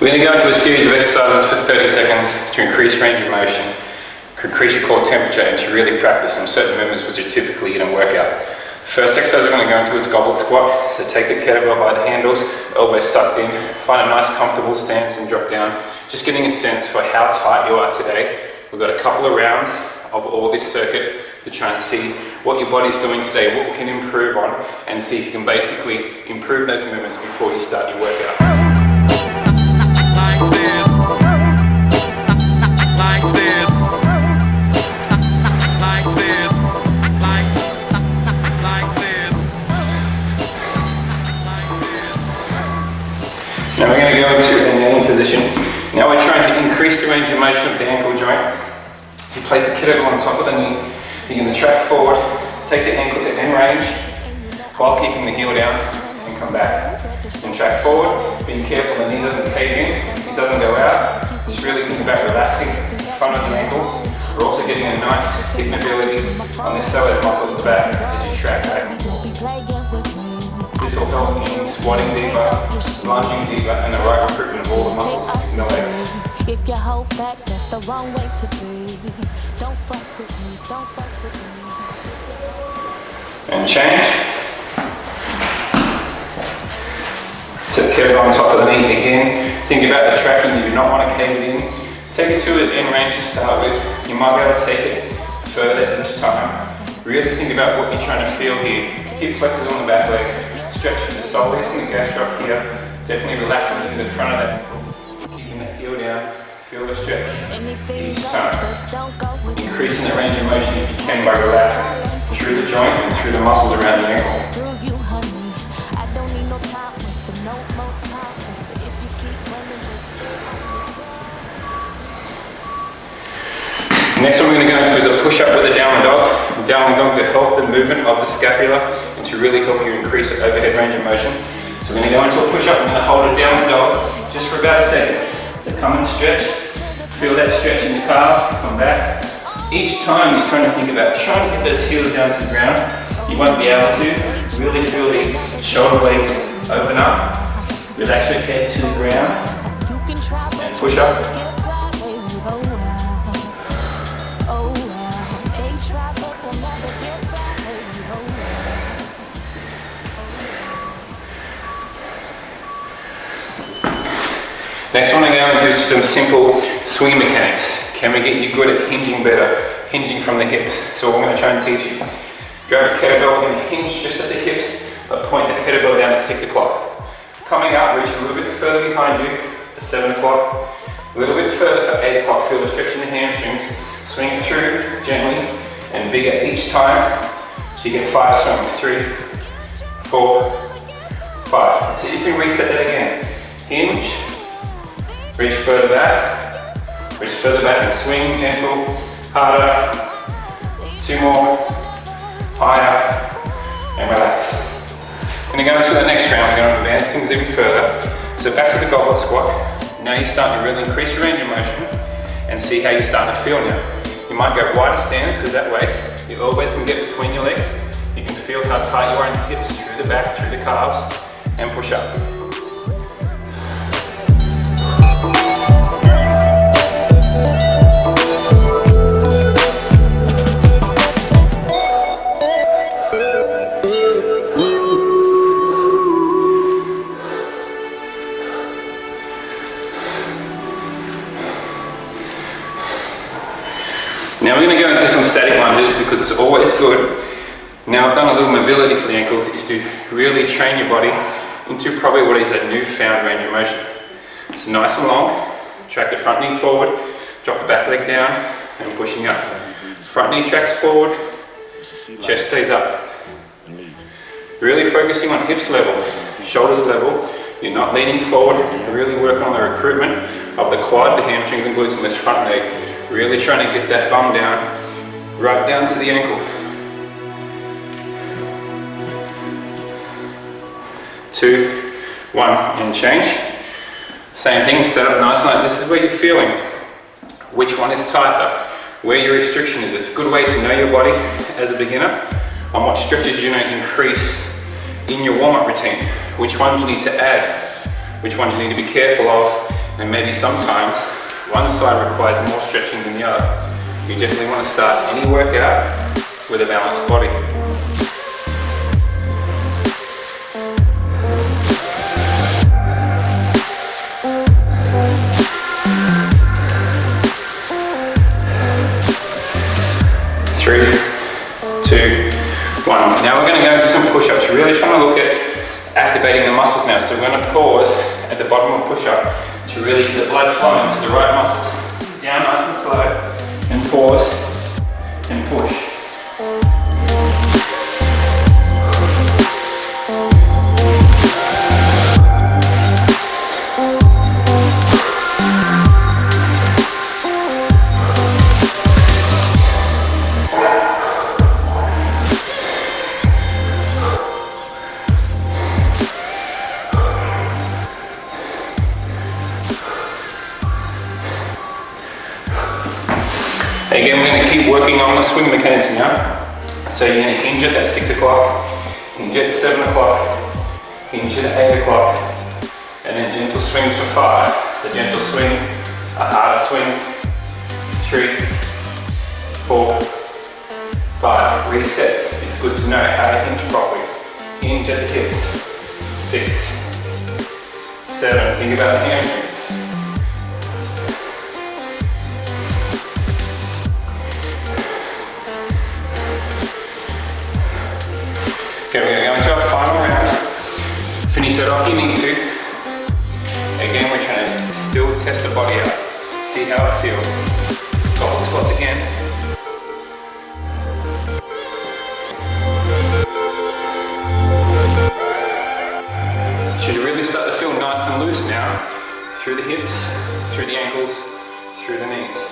We're going to go into a series of exercises for 30 seconds to increase range of motion, increase your core temperature, and to really practice some certain movements which are typically in a workout. First exercise we're going to go into is goblet squat. So take the kettlebell by the handles, elbows tucked in, find a nice comfortable stance and drop down. Just getting a sense for how tight you are today. We've got a couple of rounds of all this circuit to try and see what your body's doing today, what we can improve on, and see if you can basically improve those movements before you start your workout. Now we're going to go into a kneeling position. Now we're trying to increase the range of motion of the ankle joint. You place the kettlebell on top of the knee. You're going to track forward, take the ankle to end range while keeping the heel down and come back. And track forward, being careful the knee doesn't cave in, it doesn't go out. Just really think about relaxing the front of the ankle. We're also getting a nice hip mobility on the psoas muscle at the back as you track back. This will help in squatting deeper, lunging deeper, and the right recruitment of all the muscles in the legs. If you hold back, that's the wrong way to be. Don't fuck with me, don't fuck with me. And change. Set the kettlebell on top of the knee again. Think about the tracking, you do not want to cave it in. Take it to its end range to start with. You might be able to take it further each time. Really think about what you're trying to feel here. Hip flexors on the back leg. Stretch the soleus and the gastro here. Definitely relaxing to the front of that ankle. Keeping that heel down. Feel the stretch each time. Increasing the range of motion if you can by relaxing through the joint and through the muscles around the ankle. Next one we're going to go into is a push-up with a downward dog. Downward dog to help the movement of the scapula and to really help you increase the overhead range of motion. So we're going to go into a push-up. We're going to hold a downward dog just for about a second. So come and stretch. Feel that stretch in the calves. Come back. Each time you're trying to think about trying to get those heels down to the ground, you won't be able to. Really feel the shoulder blades open up. Relax your head to the ground and push up. Next one I'm going to do some simple swing mechanics. Can we get you good at hinging better? Hinging from the hips. So what I'm going to try and teach you. Grab a kettlebell and hinge just at the hips, but point the kettlebell down at 6 o'clock. Coming up, reach a little bit further behind you at 7 o'clock. A little bit further for 8 o'clock. Feel the stretch in the hamstrings. Swing it through gently and bigger each time. So you get 5 swings. 3, 4, 5. Let's see if you can reset that again. Hinge. Reach further back and swing, gentle, harder, 2 more, higher, and relax. We're going to go into the next round, we're going to advance things even further. So back to the goblet squat. Now you're starting to really increase your range of motion and see how you're starting to feel now. You might go wider stance because that way your elbows can get between your legs. You can feel how tight you are in the hips, through the back, through the calves, and push up. Now we're going to go into some static lunges because it's always good. Now I've done a little mobility for the ankles is to really train your body into probably what is a newfound range of motion. It's nice and long. Track the front knee forward, drop the back leg down and pushing up. Front knee tracks forward, chest stays up. Really focusing on hips level, shoulders level. You're not leaning forward, you're really working on the recruitment of the quad, the hamstrings and glutes in this front leg. Really trying to get that bum down, right down to the ankle. 2, 1, and change. Same thing, set up nice and light. This is where you're feeling. Which one is tighter? Where your restriction is. It's a good way to know your body as a beginner on what stretches you're going to increase in your warm-up routine. Which ones you need to add. Which ones you need to be careful of and maybe sometimes one side requires more stretching than the other. You definitely want to start any workout with a balanced body. Three, two, one. Now we're going to go into some push-ups. We're really trying to look at activating the muscles now. So we're going to pause at the bottom of push-up to really get the blood flowing to the right muscles. Sit down nice and slow, and pause, and push. Again, we're going to keep working on the swing mechanics now. So you're going to hinge at 6 o'clock, hinge at 7 o'clock, hinge at 8 o'clock, and then gentle swings for 5. So gentle swing, a harder swing, 3, 4, 5. Reset. It's good to know how to hinge properly. Hinge at the hips, 6, 7. Think about the hamstrings. Okay, we're going to go into our final round. Finish that off if you need to. Again, we're trying to still test the body out. See how it feels. Goblet squats again. Should really start to feel nice and loose now. Through the hips, through the ankles, through the knees.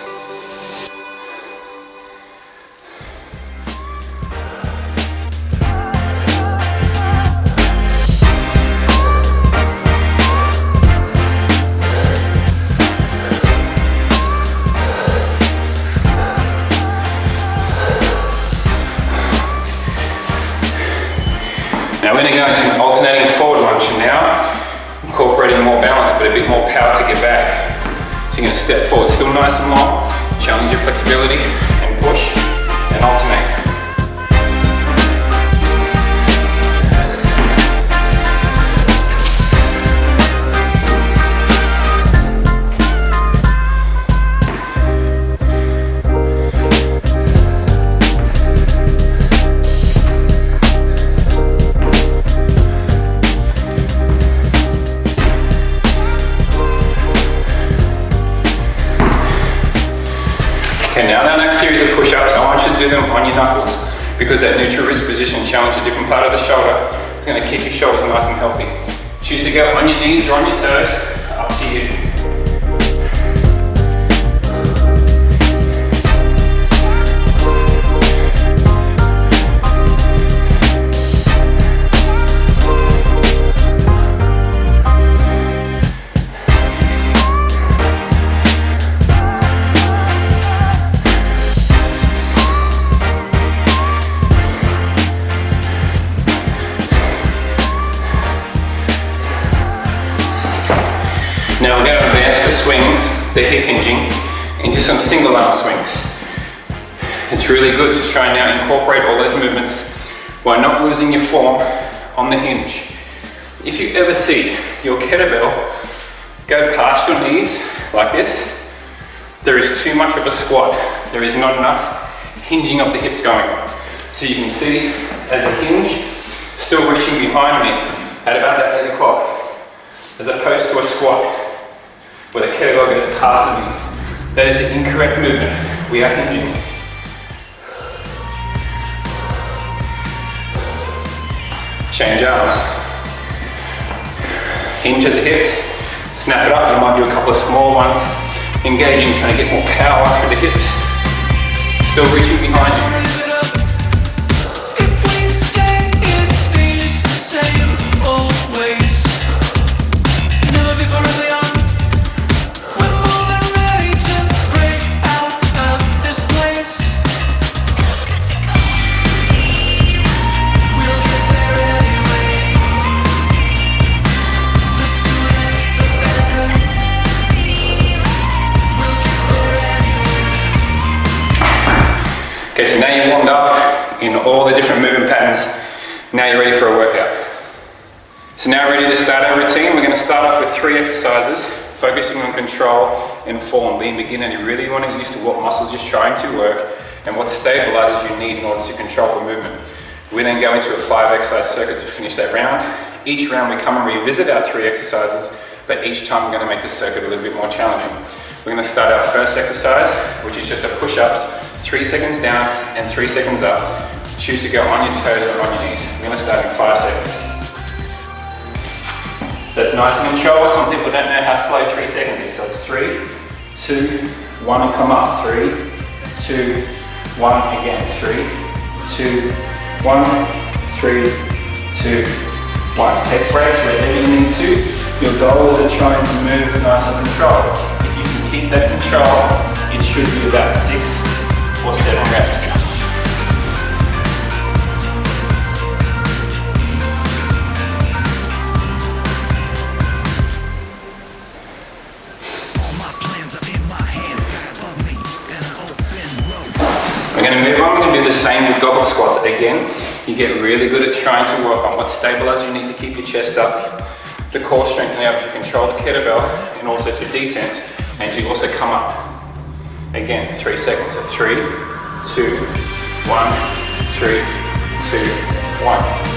Now we're going to go into an alternating forward lunge now, incorporating more balance but a bit more power to get back. So you're going to step forward, still nice and long, challenge your flexibility and push and alternate. Okay, now our next series of push-ups, I want you to do them on your knuckles because that neutral wrist position challenges a different part of the shoulder. It's going to keep your shoulders nice and healthy. Choose to go on your knees or on your toes, up to you. Now we're going to advance the swings, the hip hinging, into some single arm swings. It's really good to try and now incorporate all those movements while not losing your form on the hinge. If you ever see your kettlebell go past your knees like this, there is too much of a squat. There is not enough hinging of the hips going on. So you can see as a hinge, still reaching behind me at about that 8 o'clock, as opposed to a squat where the kettlebell goes past the knees. That is the incorrect movement. We are hinging. Change arms. Hinge at the hips. Snap it up. You might do a couple of small ones. Engaging, trying to get more power through the hips. Still reaching behind you. now you're warmed up in all the different movement patterns. Now you're ready for a workout. So now we're ready to start our routine. We're going to start off with 3 exercises, focusing on control and form. Being beginner, you really want to get used to what muscles you're trying to work and what stabilizers you need in order to control the movement. We then go into a 5 exercise circuit to finish that round. Each round we come and revisit our 3 exercises, but each time we're going to make the circuit a little bit more challenging. We're going to start our first exercise, which is just a push-ups, 3 seconds down and 3 seconds up. Choose to go on your toes or on your knees. We're going to start in 5 seconds. So it's nice and controlled. Some people don't know how slow 3 seconds is. So it's 3, 2, 1 and come up. 3, 2, 1 again. 3, 2, 1, 3, 2, 1. Take breaks wherever you need to. Your goal is to try and move nice and controlled. If you can keep that control, it should be about 6 or 7 reps. We're going to move on, we're going to do the same with goblet squats. Again, you get really good at trying to work on what stabilizer you need to keep your chest up, the core strength and able to control the kettlebell, and also to descent, and to also come up. Again, 3 seconds of 3, 2, 1, 3, 2, 1.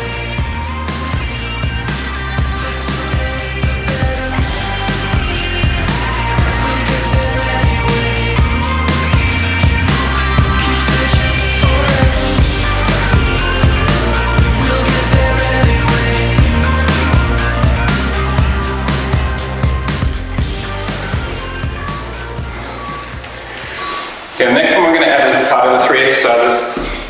Okay, the next one we're going to add as a part of the 3 exercises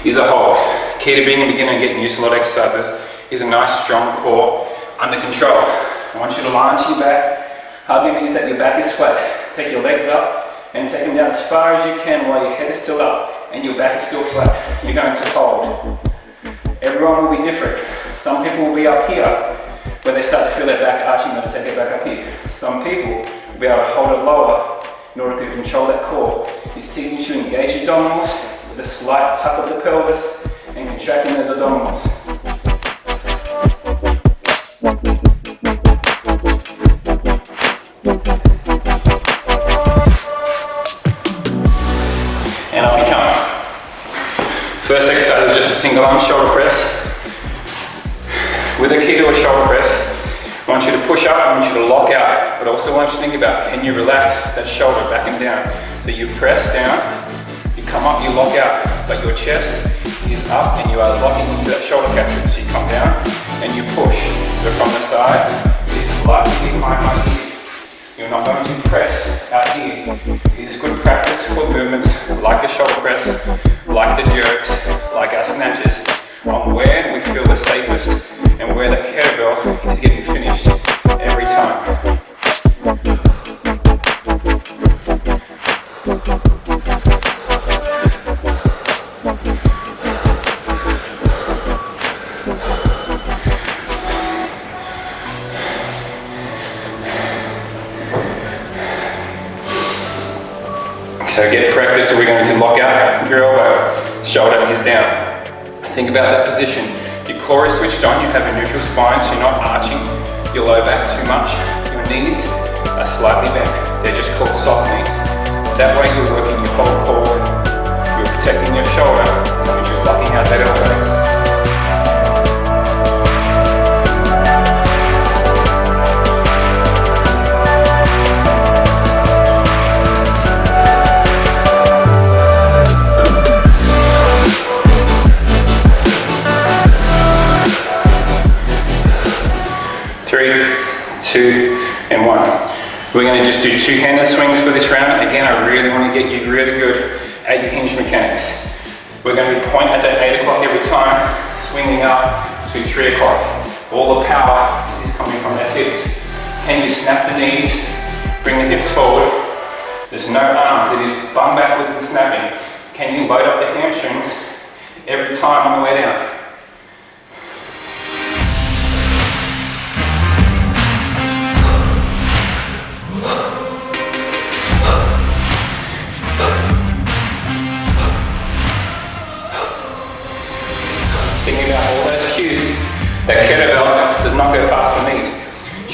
is a hold. Key to being a beginner and getting used to a lot of exercises is a nice strong core under control. I want you to lie onto your back, hug your knees that your back is flat. Take your legs up and take them down as far as you can while your head is still up and your back is still flat. You're going to hold. Everyone will be different. Some people will be up here where they start to feel their back arching, they'll take it back up here. Some people will be able to hold it lower in order to control that core. It's teaching you to engage your abdominals with a slight tuck of the pelvis and contracting those abdominals. And up you come. First exercise is just a single arm shoulder press. With a key to a shoulder press, I want you to push up, I want you to lock out, but I also want you to think about, can you relax that shoulder back and down? So you press down, you come up, you lock out, but your chest is up and you are locking into that shoulder capsule. So you come down and you push. So from the side, it is slightly behind my knee. You're not going to press out here. It is good practice for movements like the shoulder press, like the jerks, like our snatches, on where we feel the safest and where the kettlebell is getting finished every time. So get practice, so we're going to lock out your elbow, shoulder is down. Think about that position. Your core is switched on, you have a neutral spine, so you're not arching your low back too much. Your knees are slightly bent. They're just called soft knees. That way you're working your whole core, you're protecting your shoulder, as long as you're locking out that elbow. 3, 2, and 1. We're going to just do 2-handed swings for this round. Again, I really want to get you really good at your hinge mechanics. We're going to be point at that 8 o'clock every time, swinging up to 3 o'clock. All the power is coming from those hips. Can you snap the knees, bring the hips forward? There's no arms, it is bum backwards and snapping. Can you load up the hamstrings every time on the way down?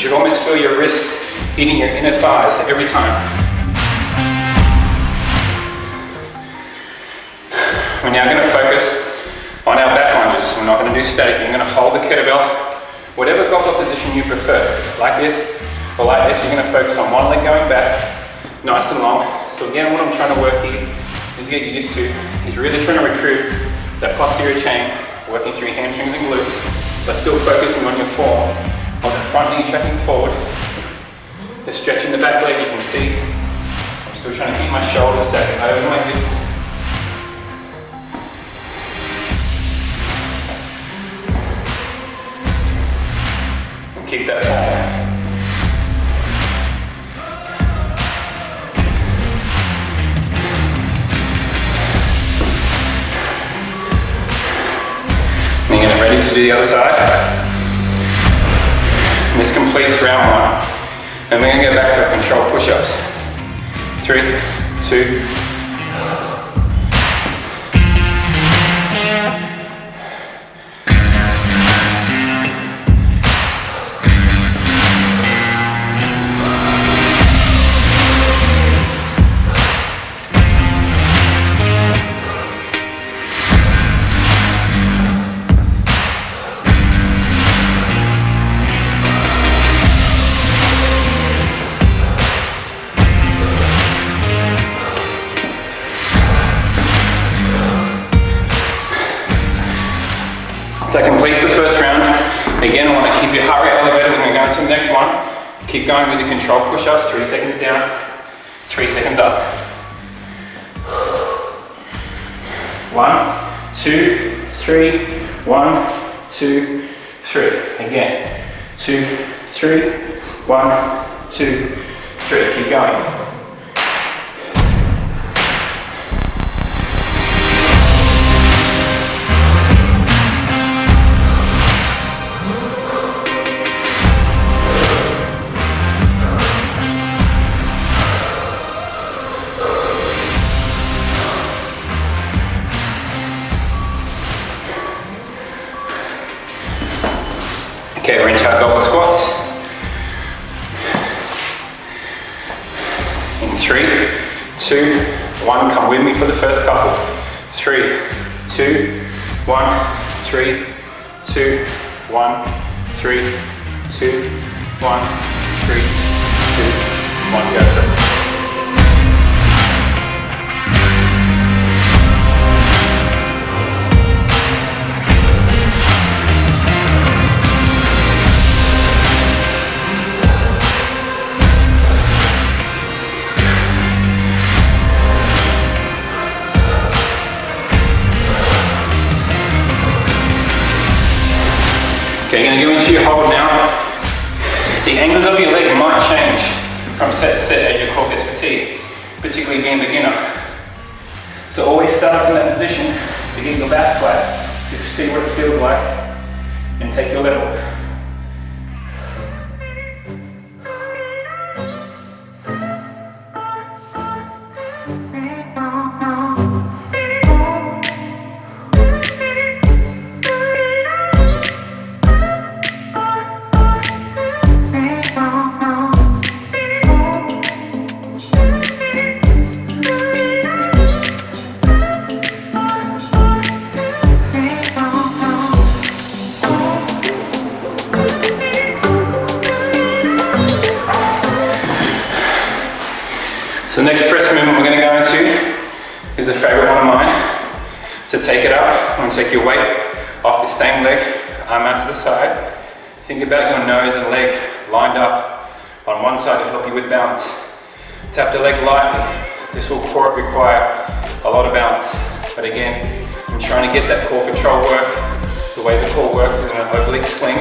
should almost feel your wrists hitting your inner thighs every time. We're now going to focus on our back lunges. We're not going to do static. You're going to hold the kettlebell, whatever goblet position you prefer, like this or like this. You're going to focus on one leg going back, nice and long. So again, what I'm trying to work here is get you used to is really trying to recruit that posterior chain, working through your hamstrings and glutes, but still focusing on your form, on the front knee tracking forward. The stretch in the back leg, you can see. I'm still trying to keep my shoulders stacking over my hips. And keep that form. And you're ready to do the other side. And this completes round one. And we're going to go back to our controlled push-ups. 3, 2. So that completes the first round. Again, I want to keep your heart rate elevated. We're going to go into the next one. Keep going with the controlled push-ups. 3 seconds down, 3 seconds up. 1, 2, 3, 1, 2, 3. Again, 2, 3, 1, 2, 3. Keep going. Okay, we're into our goblet squats. In 3, 2, 1, come with me for the first couple. 3, 2, 1, 3, 2, 1, 3, 2, 1, 3, 2, 1, go for it. Okay, you're going to go into your hold now. The angles of your leg might change from set to set as your core gets fatigued, particularly being a beginner. So always start from that position to get your back flat, to see what it feels like, and take your level. So the next press movement we're going to go into is a favourite one of mine. So take it up, I'm going to take your weight off the same leg, arm out to the side. Think about your nose and leg lined up on one side to help you with balance. Tap the leg lightly. This will require a lot of balance. But again, I'm trying to get that core control work. The way the core works is in an oblique sling.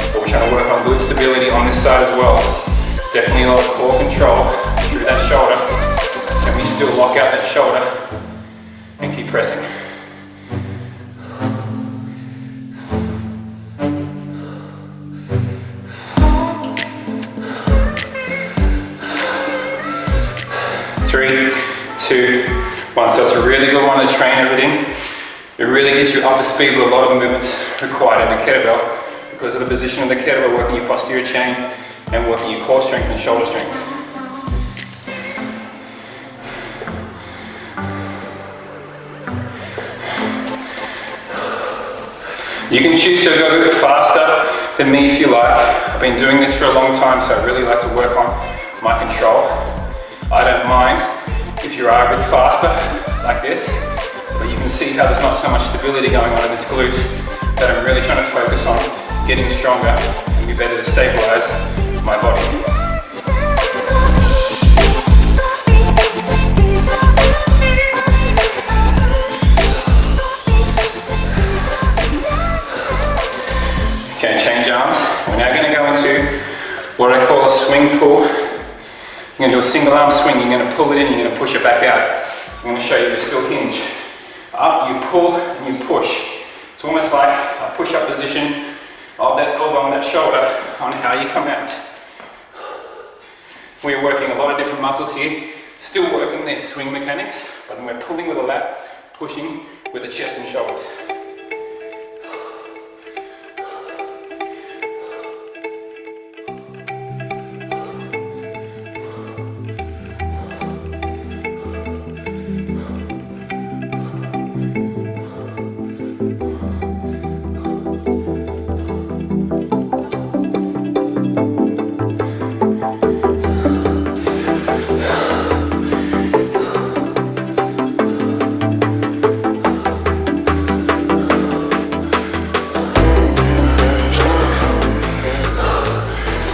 So we're trying to work on good stability on this side as well. Definitely a lot of core control through that shoulder. Can we still lock out that shoulder and keep pressing? Three, 2, 1. So it's a really good one to train everything. It really gets you up to speed with a lot of the movements required in the kettlebell because of the position of the kettlebell, working your posterior chain and working your core strength and shoulder strength. You can choose to go a bit faster than me if you like. I've been doing this for a long time, so I really like to work on my control. I don't mind if you are a bit faster, like this, but you can see how there's not so much stability going on in this glute that I'm really trying to focus on getting stronger and be better to stabilize my body. Okay, change arms. We're now going to go into what I call a swing pull. You're going to do a single arm swing. You're going to pull it in, you're going to push it back out. So I'm going to show you the still hinge. Up, you pull and you push. It's almost like a push-up position of that elbow and that shoulder on how you come out. We're working a lot of different muscles here, still working their swing mechanics, but then we're pulling with the lat, pushing with the chest and shoulders.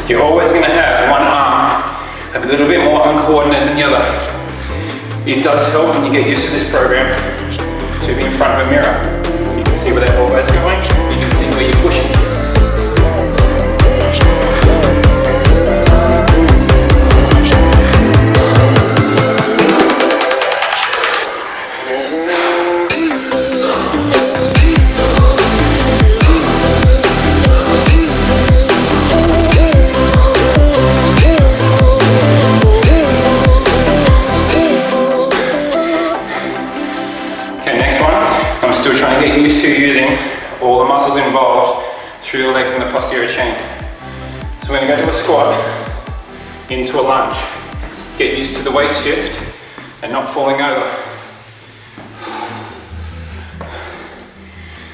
You're always going to have one arm a little bit more uncoordinated than the other. It does help when you get used to this program to be in front of a mirror. You can see where that elbow is going, you can see where you're pushing. 3 legs in the posterior chain. So we're going to go to a squat, into a lunge. Get used to the weight shift and not falling over.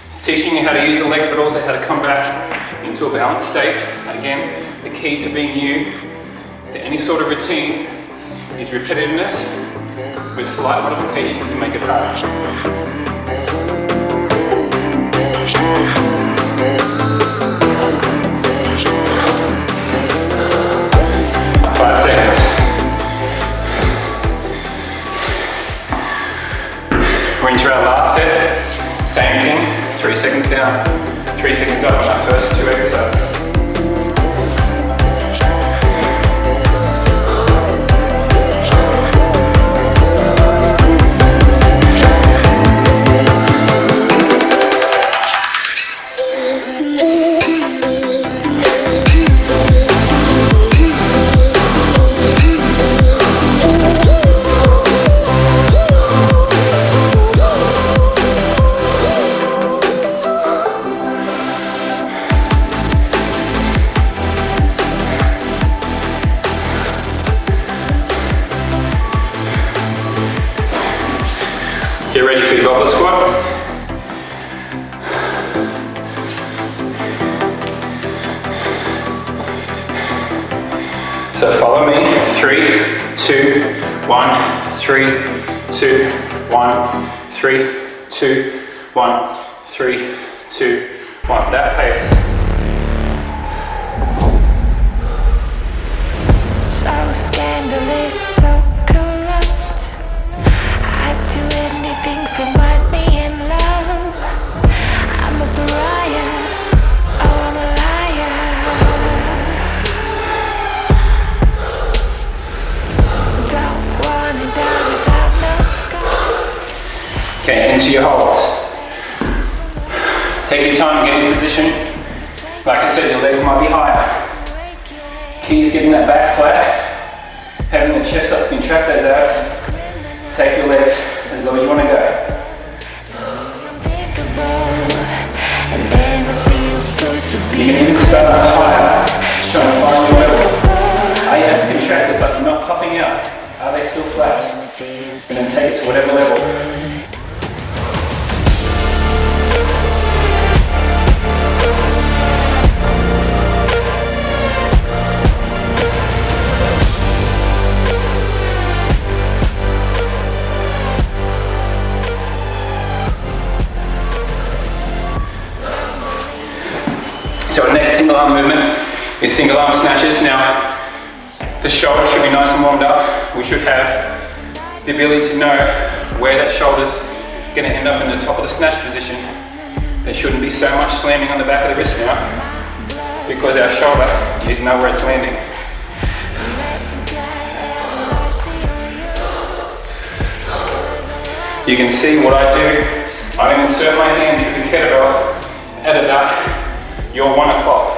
It's teaching you how to use the legs but also how to come back into a balanced state. Again, the key to being new to any sort of routine is repetitiveness with slight modifications to make it hard. 5 seconds. We're into our last set. Same thing, 3 seconds down, 3 seconds up on our first 2 exercises. Get ready for your goblet squat. So follow me. 3, 2, 1, 3, 2, 1, 3, 2, 1, 3, 2, 1. That pace. So scandalous, so corrupt. I'd do anything for money and love. I'm a pariah, oh I'm a liar. Don't wanna die without no scar. Okay, into your holds. Take your time, get in position. Like I said, your legs might be higher. Key is getting that back flat, having the chest up to contract those abs. Take your legs as low as you want to go. You can even start higher, just trying to find your level. Are your abs contracted but not puffing out? Are they still flat? And then take it to whatever level. So our next single arm movement is single arm snatches. Now, the shoulder should be nice and warmed up. We should have the ability to know where that shoulder's gonna end up in the top of the snatch position. There shouldn't be so much slamming on the back of the wrist now, because our shoulder is know where it's landing. You can see what I do. I insert my hand through the kettlebell at about your 1 o'clock.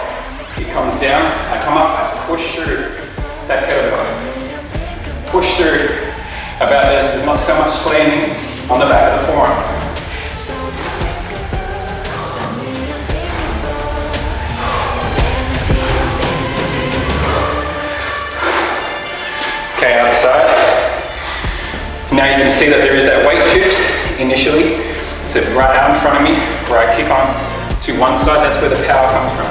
It comes down, I come up, I push through that kettlebell. Push through about this. There's not so much slamming on the back of the forearm. Okay, other side. Now you can see that there is that weight shift initially. It's right out in front of me where I kick on to one side. That's where the power comes from.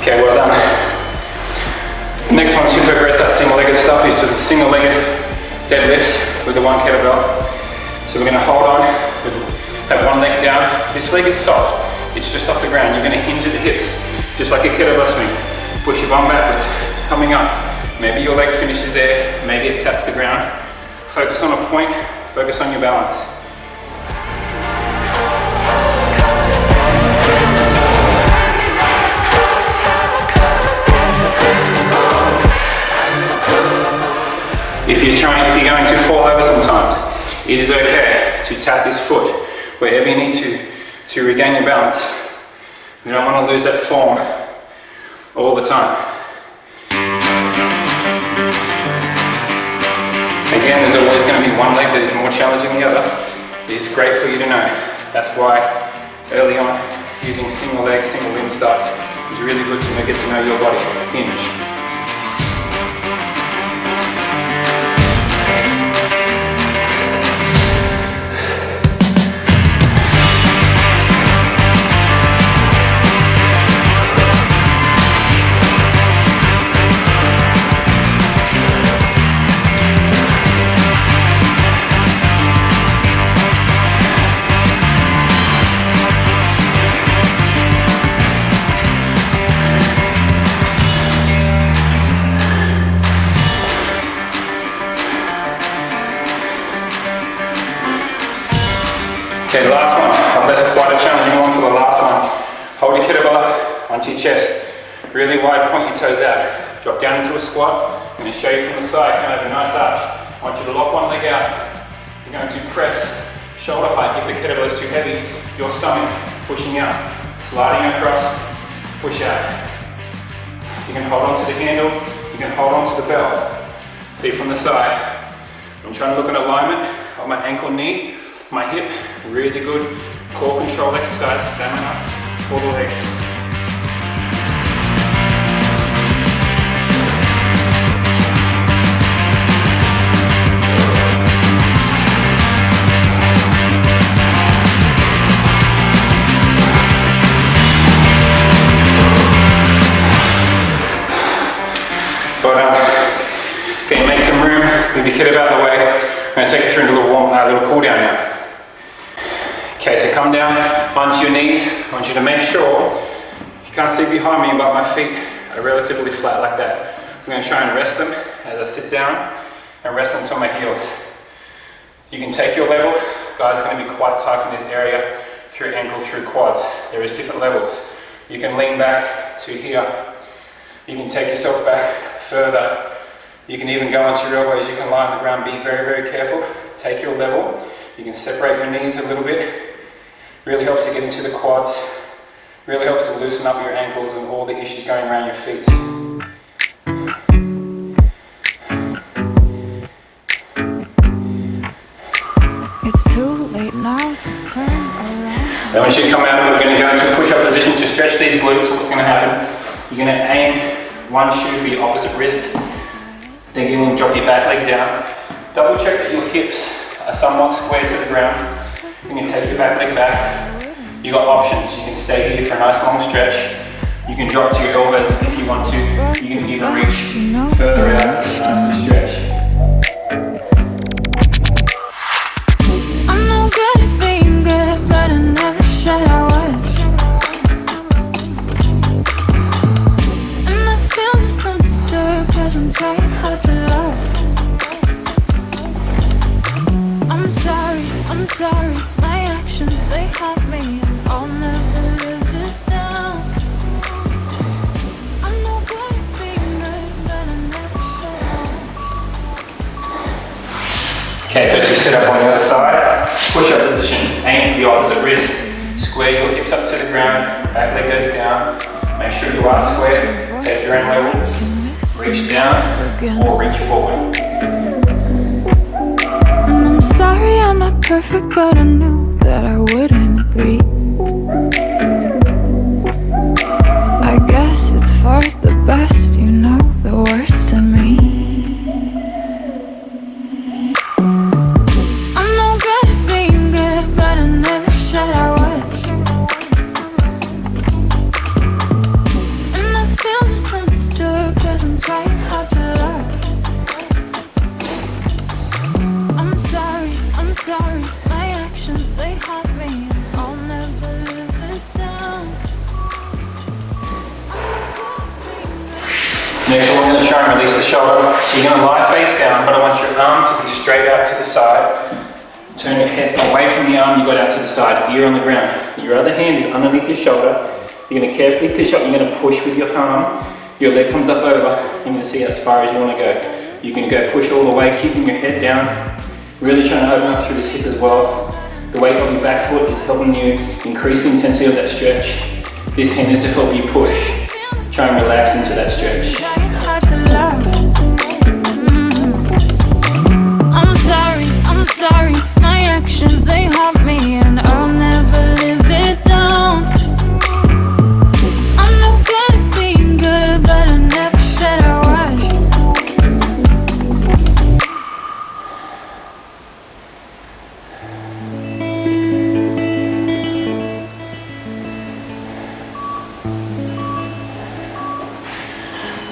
Okay, well done. Next one to progress that single-legged stuff is to the single-legged deadlift with the 1 kettlebell. So we're going to hold on with that one leg down. This leg is soft. It's just off the ground. You're going to hinge at the hips, just like a kettlebell swing. Push your bum backwards, coming up. Maybe your leg finishes there, maybe it taps the ground. Focus on a point, focus on your balance. If you're going to fall over sometimes, it is okay to tap this foot wherever you need to regain your balance. We don't want to lose that form all the time. Again, there's always going to be one leg that is more challenging than the other. It's great for you to know. That's why early on, using single leg, single limb stuff is really good to get to know your body. Hinge. Okay, the last one. That's quite a challenging one for the last one. Hold your kettlebell up onto your chest. Really wide, point your toes out. Drop down into a squat. I'm going to show you from the side, kind of a nice arch. I want you to lock one leg out. You're going to press shoulder height. If the kettlebell is too heavy, your stomach pushing out. Sliding across, push out. You can hold on to the handle. You can hold on to the bell. See from the side. I'm trying to look at alignment of my ankle, knee, my hip. Really good core control exercise, stamina for the legs. Okay, make some room, move your kettlebell out of the way. I'm going to take you through into a little cool down now. Okay, so come down onto your knees. I want you to make sure, you can't see behind me, but my feet are relatively flat like that. I'm going to try and rest them as I sit down and rest onto my heels. You can take your level. Guys are going to be quite tight in this area, through ankle, through quads. There is different levels. You can lean back to here. You can take yourself back further. You can even go onto your elbows. You can lie on the ground. Be very, very careful. Take your level. You can separate your knees a little bit. Really helps to get into the quads. Really helps to loosen up your ankles and all the issues going around your feet. It's too late now to turn around. Then once you come out, we're going to go into a push-up position to stretch these glutes. What's going to happen? You're going to aim one shoe for your opposite wrist. Then you're going to drop your back leg down. Double check that your hips are somewhat square to the ground. Then you take your back leg back. You've got options. You can stay here for a nice long stretch. You can drop to your elbows if you want to. You can even reach further out for a nice little stretch. I'm no good at being good, but I never said I was. And I feel misunderstood, cause I'm trying hard to love. I'm sorry, my actions, they haunt me, and I'll never live it down. I'm no good at being good, but I never said I was. Okay, so just sit up on the other side, push-up position, aim for the opposite wrist, square your hips up to the ground, back leg goes down, make sure you are square, take your own levels, reach down or reach forward. And I'm sorry I'm not perfect, but I knew that I wouldn't be. I guess it's for the best, you know the worst in me. I'm no good at being good, but I never said I was. And I feel misunderstood, cause I'm trying hard to love. I'm sorry, my actions, they haunt me, and I'll never live it down. Next, we're going to try and release the shoulder. So you're going to lie face down, but I want your arm to be straight out to the side. Turn your head away from the arm you got out to the side, ear on the ground. Your other hand is underneath your shoulder. You're going to carefully push up. You're going to push with your arm. Your leg comes up over. You're going to see as far as you want to go. You can go push all the way, keeping your head down. Really trying to open up through this hip as well. The weight of your back foot is helping you increase the intensity of that stretch. This hand is to help you push. Try and relax into that stretch. I'm sorry, my actions, they haunt me, and I'll never live it down. I'm no good at being good, but I never said I was.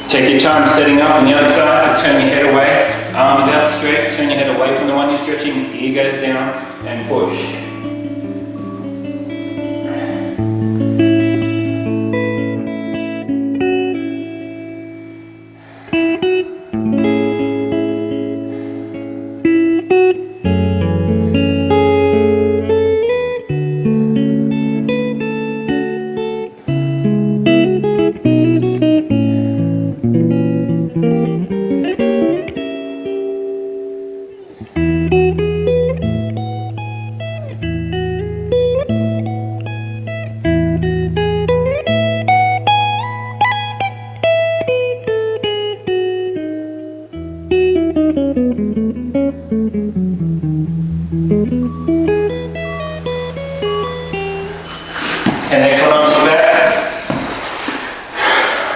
Take your time setting up on the other side, so turn your head away. Arms out straight, turn your head away from the one you're stretching, ear goes down, and push. Okay, next one onto the back.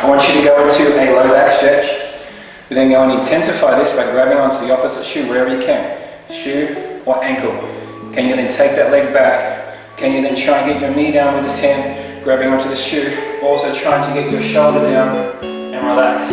I want you to go into a low back stretch. We're then going to intensify this by grabbing onto the opposite shoe wherever you can. Shoe or ankle. Can you then take that leg back? Can you then try and get your knee down with this hand, grabbing onto the shoe? Also trying to get your shoulder down and relax.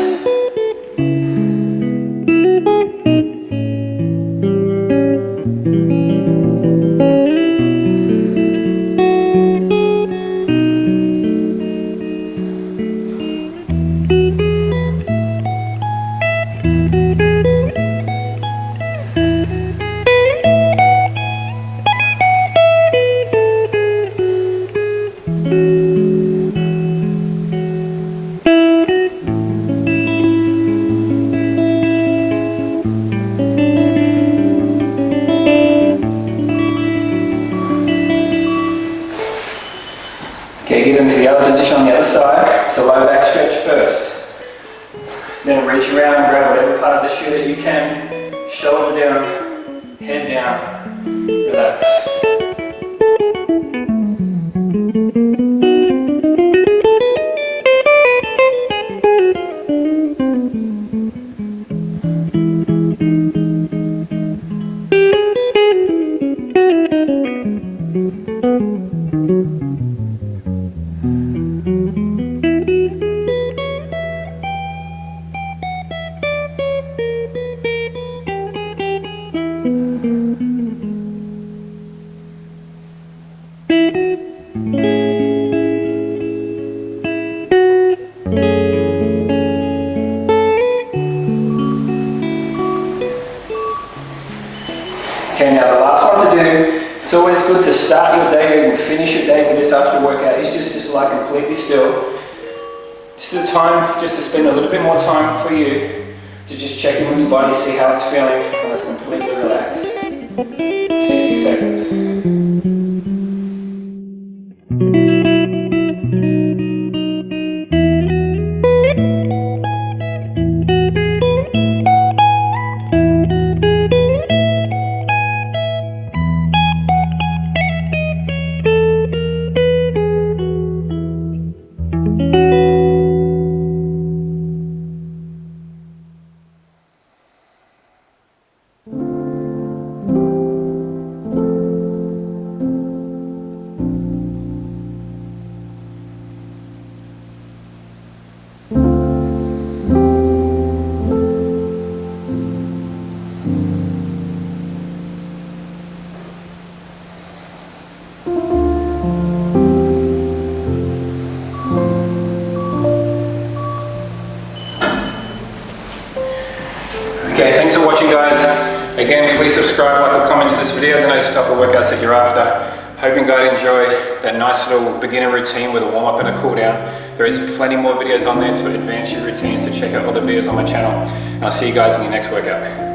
Moving to the other position on the other side, so low back stretch first. Then reach around and grab whatever part of the shoe that you can, shoulder down, head down, relax. Okay, now the last one to do, it's always good to start your day or even finish your day with this after workout, is just lie completely still. This is a time just to spend a little bit more time for you to just check in with your body, see how it's feeling, and let's completely relax. 60 seconds. Okay, thanks for watching, guys. Again, please subscribe, like, or comment to this video, then those type of workouts that you're after. Hoping you guys enjoy that nice little beginner routine with a warm-up and a cool-down. There is plenty more videos on there to advance your routine, so check out all the videos on my channel. And I'll see you guys in your next workout.